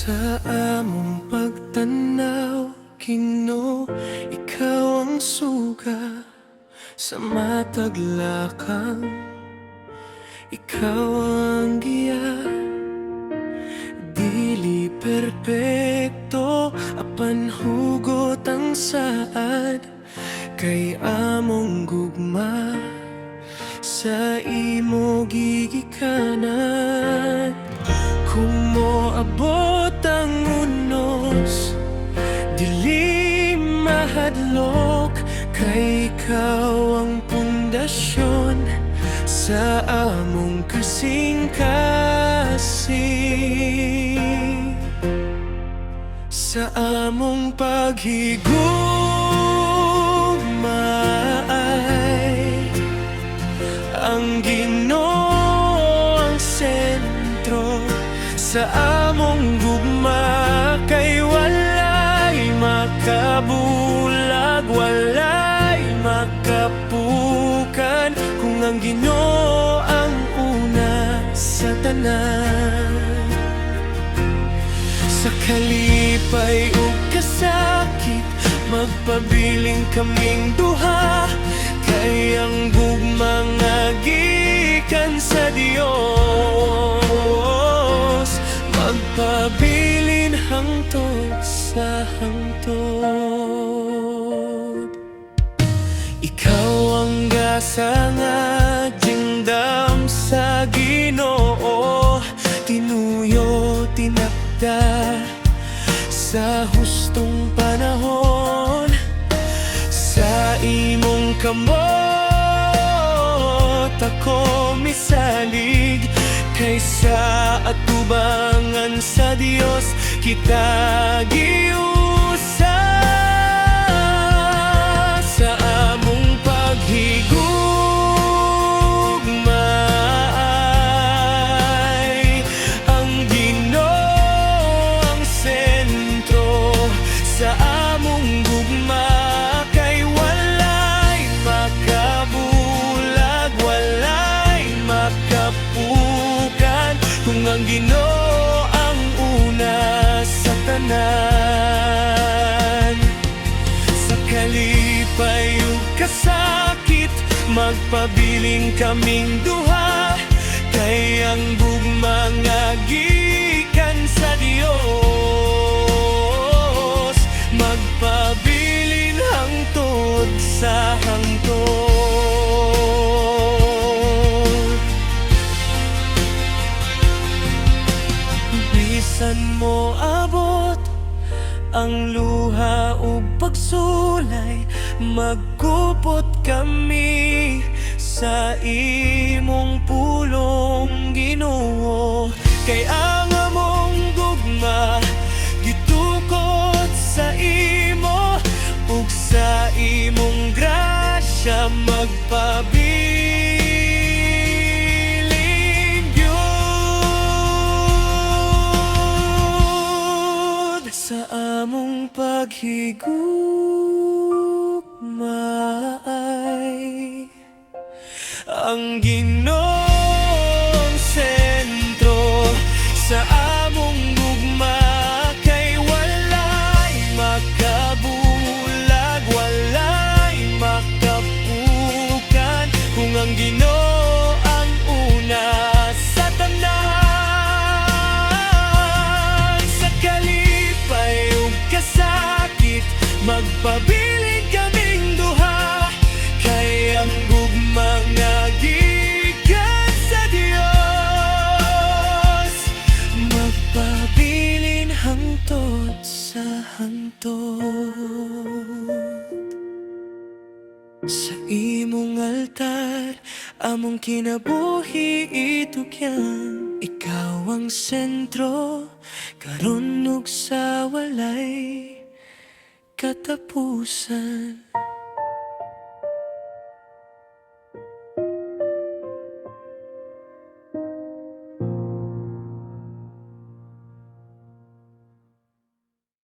Sa among pagtanaw, Ginoo, ikaw ang suga sa matag lakang. Ikaw ang giya, dili perpekto, apan hugot ang saad. Kay among gugma sa imo gigikanan. Kung moabot ang unos, dili mahadlok, kay ikaw ang pundasyon sa among kasing-kasing. Sa among paghigugmaay, ang Ginoo ang sentro. Sa among gugma, kay walay makabulag, walay makapukan, kung ang Ginoo ang una sa tanan. Sa kalipay ug kasakit, magpabiling kaming duha, kay ang gugma nga gikan sa Dios. Magpabilin hangtod sa hangtod. Ikaw ang gasa nga jingdam sa Ginoo, tinuyo tinapda sa hustong panahon. Sa imong kamot ako misalig, kaysa atubangan sa Dios kita giusa. Sa among paghigugmaay, ang Ginoo ang sentro. Sa among gugma, kay walay makabulag, walay makapukan, kung ang Ginoo ang una sa tanan. Sa kalipay ug kasakit, magpabiling kaming duha, kay ang gugma nga gikan sa Dios. Magpabilin hangtod sa hangtod. Bisan mo abot ang luha ug pagsulay, magkupot kami sa imong pulong, Ginoo. Kay ang among gugma gitukod sa imo, ug sa imong grasya magpabiling gyud. Sa among paghigugmaay, ang Ginoo ang sentro. Sa among gugma, kay walay makabulag, walay makapukan, kung ang Ginoo ang una sa tanan. Sa kalipay ug kasakit, magpabiling kaming duha, kay ang gugma nga gikan sa Dios. Magpabilin hangtod sa hangtod. Sa imong altar, among kinabuhi itugyan. Ikaw ang sentro, karon ug sa walay katapusan.